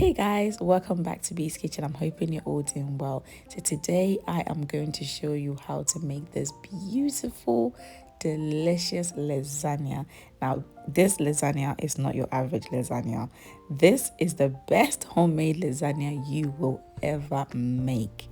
Hey guys, welcome back to Bee's Kitchen. I'm hoping you're all doing well. So today I am going to show you how to make this beautiful, delicious lasagna. Now, this lasagna is not your average lasagna. This is the best homemade lasagna you will ever make.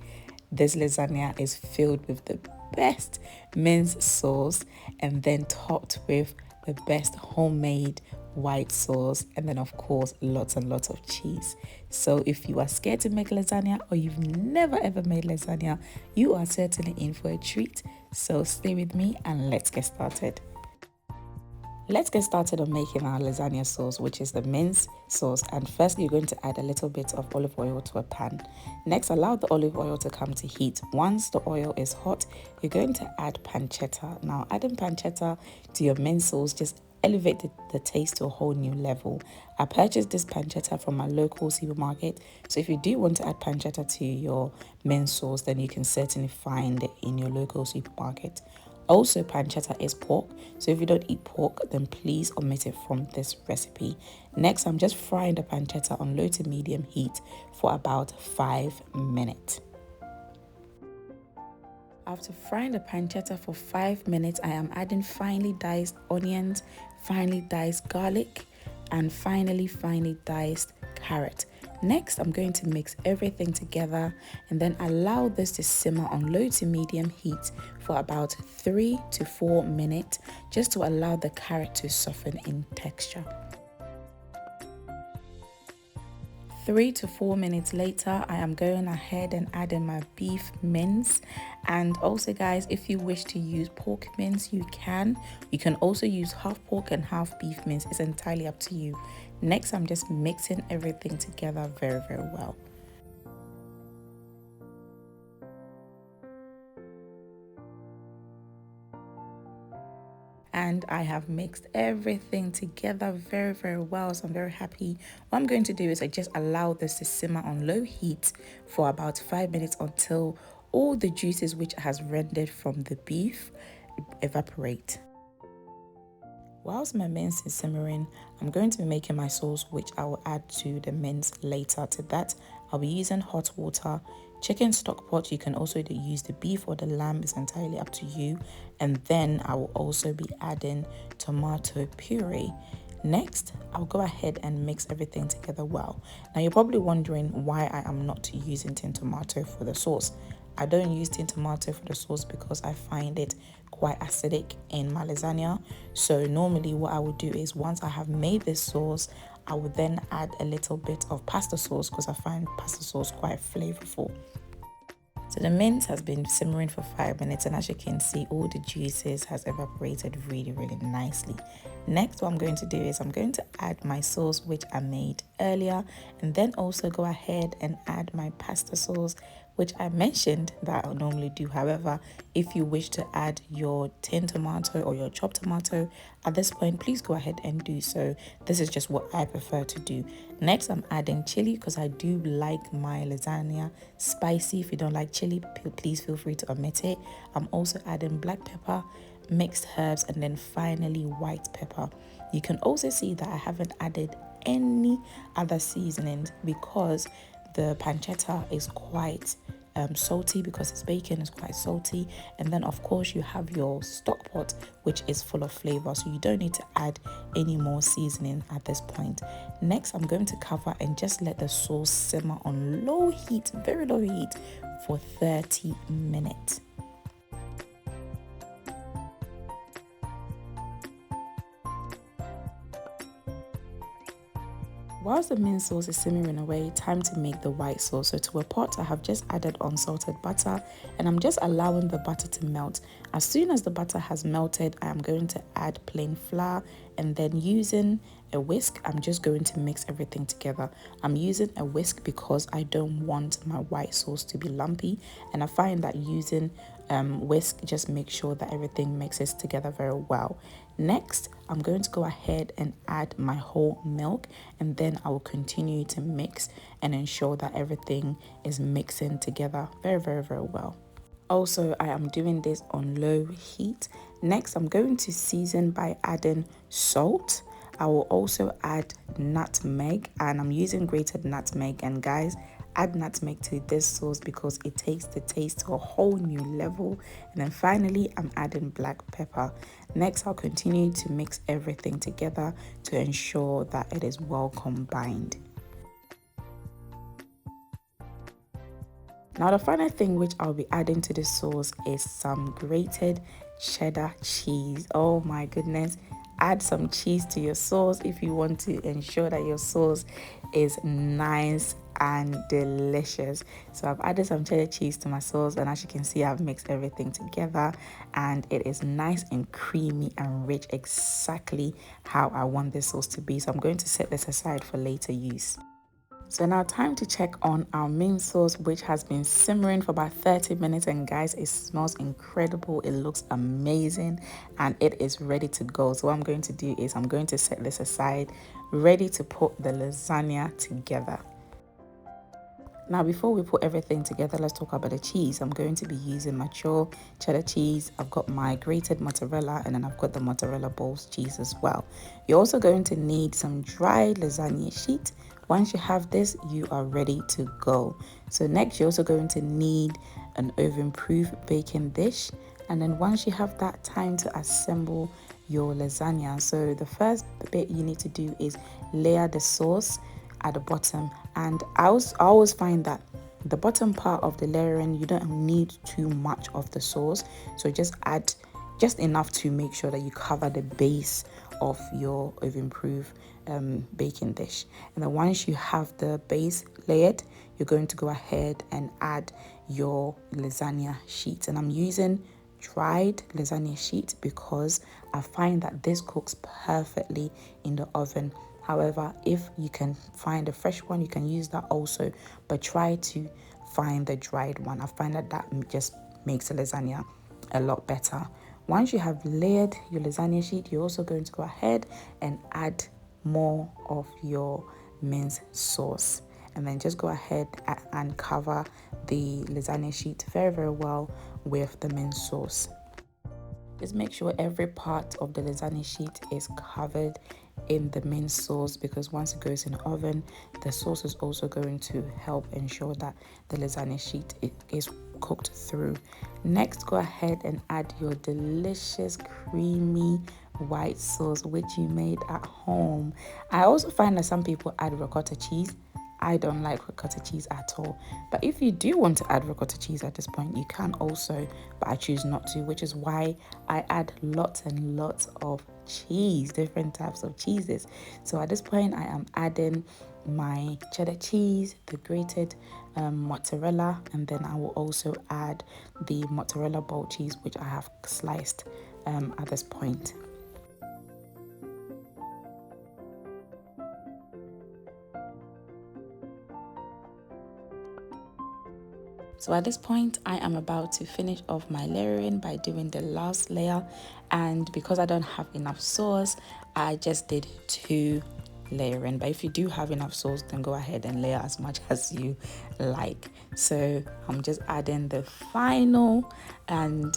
This lasagna is filled with the best mince sauce and then topped with the best homemade white sauce, and then of course lots and lots of cheese. So if you are scared to make lasagna or you've never ever made lasagna, you are certainly in for a treat. So stay with me and let's get started. Let's get started on making our lasagna sauce, which is the mince sauce. And first, you're going to add a little bit of olive oil to a pan. Next, allow the olive oil to come to heat. Once the oil is hot, you're going to add pancetta. Now, adding pancetta to your mince sauce just elevate the taste to a whole new level. I purchased this pancetta from my local supermarket. So if you do want to add pancetta to your mince sauce, then you can certainly find it in your local supermarket. Also, pancetta is pork, so if you don't eat pork, then please omit it from this recipe. Next, I'm just frying the pancetta on low to medium heat for about 5 minutes. After frying the pancetta for 5 minutes, I am adding finely diced onions, finely diced garlic, and finally diced carrot. Next, I'm going to mix everything together and then allow this to simmer on low to medium heat for about 3 to 4 minutes, just to allow the carrot to soften in texture. 3 to 4 minutes later, I am going ahead and adding my beef mince. And also guys, if you wish to use pork mince, you can. You can also use half pork and half beef mince. It's entirely up to you. Next, I'm just mixing everything together very well. And I have mixed everything together very well, so I'm very happy. What I'm going to do is I just allow this to simmer on low heat for about 5 minutes until all the juices which has rendered from the beef evaporate. Whilst my mince is simmering, I'm going to be making my sauce, which I will add to the mince later. To that, I'll be using hot water, chicken stockpot. You can also use the beef or the lamb, is entirely up to you. And then I will also be adding tomato puree. Next, I'll go ahead and mix everything together well. Now, you're probably wondering why I am not using tin tomato for the sauce. I don't use tin tomato for the sauce because I find it quite acidic in my lasagna. So normally what I would do is once I have made this sauce, I would then add a little bit of pasta sauce because I find pasta sauce quite flavorful. So the mince has been simmering for 5 minutes, and as you can see, all the juices has evaporated really nicely. Next, what I'm going to do is I'm going to add my sauce which I made earlier, and then also go ahead and add my pasta sauce, which I mentioned that I normally do. However, if you wish to add your tin tomato or your chopped tomato at this point, please go ahead and do so. This is just what I prefer to do. Next, I'm adding chili because I do like my lasagna spicy. If you don't like chili, please feel free to omit it. I'm also adding black pepper, mixed herbs, and then finally white pepper. You can also see that I haven't added any other seasonings because the pancetta is quite salty, because it's bacon, is quite salty. And then of course you have your stockpot, which is full of flavor, so you don't need to add any more seasoning at this point. Next, I'm going to cover and just let the sauce simmer on low heat, very low heat, for 30 minutes. Whilst the mince sauce is simmering away, time to make the white sauce. So to a pot, I have just added unsalted butter, and I'm just allowing the butter to melt. As soon as the butter has melted, I am going to add plain flour, and then using a whisk, I'm just going to mix everything together. I'm using a whisk because I don't want my white sauce to be lumpy, and I find that using whisk just makes sure that everything mixes together very well. Next, I'm going to go ahead and add my whole milk, and then I will continue to mix and ensure that everything is mixing together very well. Also, I am doing this on low heat. Next, I'm going to season by adding salt. I will also add nutmeg, and I'm using grated nutmeg. And guys, add nutmeg to this sauce because it takes the taste to a whole new level. And then finally, I'm adding black pepper. Next, I'll continue to mix everything together to ensure that it is well combined. Now the final thing which I'll be adding to the sauce is some grated cheddar cheese. Oh my goodness. Add some cheese to your sauce if you want to ensure that your sauce is nice and delicious. So I've added some cheddar cheese to my sauce, and as you can see, I've mixed everything together and it is nice and creamy and rich, exactly how I want this sauce to be. So I'm going to set this aside for later use. So now time to check on our mince sauce, which has been simmering for about 30 minutes, and guys, it smells incredible, it looks amazing, and it is ready to go. So what I'm going to do is I'm going to set this aside, ready to put the lasagna together. Now before we put everything together, let's talk about the cheese. I'm going to be using mature cheddar cheese. I've got my grated mozzarella, and then I've got the mozzarella balls cheese as well. You're also going to need some dried lasagna sheet. Once you have this, you are ready to go. So next, you're also going to need an oven-proof baking dish. And then once you have that, time to assemble your lasagna. So the first bit you need to do is layer the sauce at the bottom, and I always find that the bottom part of the layering, you don't need too much of the sauce, so just add just enough to make sure that you cover the base of your oven-proof baking dish. And then once you have the base layered, you're going to go ahead and add your lasagna sheet, and I'm using dried lasagna sheet because I find that this cooks perfectly in the oven. However, if you can find a fresh one, you can use that also, but try to find the dried one. I find that that just makes the lasagna a lot better. Once you have layered your lasagna sheet, you're also going to go ahead and add more of your mince sauce, and then just go ahead and cover the lasagna sheet very, very well with the mince sauce. Just make sure every part of the lasagna sheet is covered in the mince sauce, because once it goes in the oven, the sauce is also going to help ensure that the lasagna sheet is cooked through. Next, go ahead and add your delicious creamy white sauce which you made at home. I also find that some people add ricotta cheese. I don't like ricotta cheese at all, but if you do want to add ricotta cheese at this point, you can also, but I choose not to, which is why I add lots and lots of cheese, different types of cheeses. So at this point, I am adding my cheddar cheese, the grated mozzarella, and then I will also add the mozzarella ball cheese which I have sliced at this point. So at this point, I am about to finish off my layering by doing the last layer, and because I don't have enough sauce, I just did 2 layering. But if you do have enough sauce, then go ahead and layer as much as you like. So I'm just adding the final and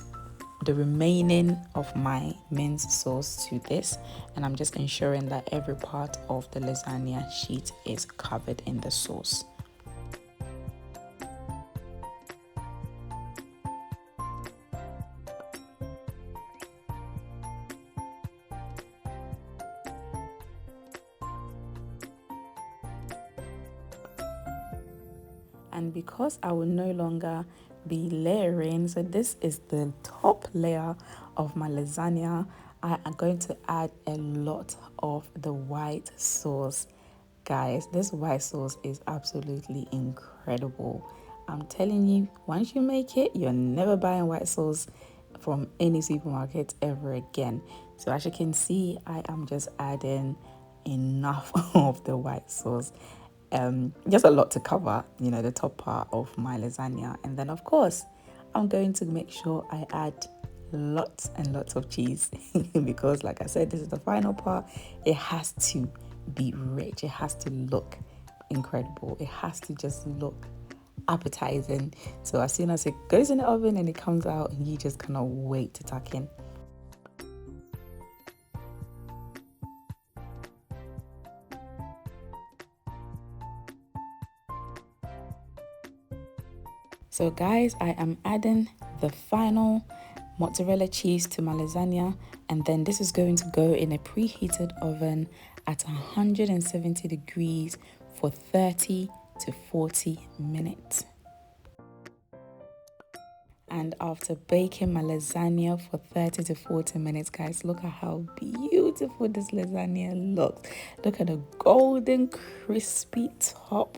the remaining of my mince sauce to this, and I'm just ensuring that every part of the lasagna sheet is covered in the sauce. And because I will no longer be layering, so this is the top layer of my lasagna, I am going to add a lot of the white sauce. Guys, this white sauce is absolutely incredible. I'm telling you, once you make it, you're never buying white sauce from any supermarket ever again. So as you can see, I am just adding enough of the white sauce. Just a lot to cover, you know, the top part of my lasagna. And then of course, I'm going to make sure I add lots and lots of cheese because like I said, this is the final part. It has to be rich. It has to look incredible. It has to just look appetizing. So as soon as it goes in the oven and it comes out, you just cannot wait to tuck in. So guys, I am adding the final mozzarella cheese to my lasagna, and then this is going to go in a preheated oven at 170 degrees for 30 to 40 minutes. And after baking my lasagna for 30 to 40 minutes, guys, look at how beautiful this lasagna looks. Look at the golden crispy top,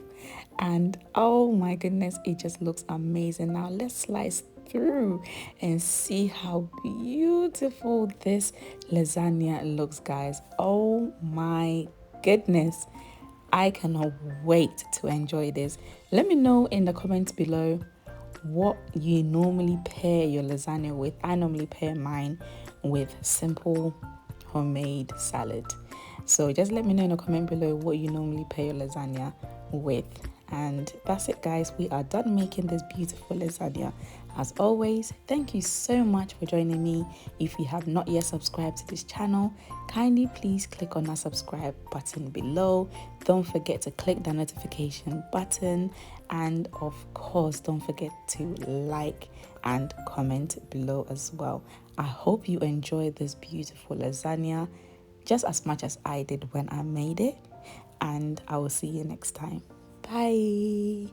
and oh my goodness, it just looks amazing. Now let's slice through and see how beautiful this lasagna looks, guys. Oh my goodness, I cannot wait to enjoy this. Let me know in the comments below what you normally pair your lasagna with. I normally pair mine with simple homemade salad. So just let me know in the comment below what you normally pair your lasagna with. And that's it, guys. We are done making this beautiful lasagna. As always, thank you so much for joining me. If you have not yet subscribed to this channel, kindly please click on that subscribe button below. Don't forget to click the notification button, and of course don't forget to like and comment below as well. I hope you enjoyed this beautiful lasagna just as much as I did when I made it, and I will see you next time. Bye.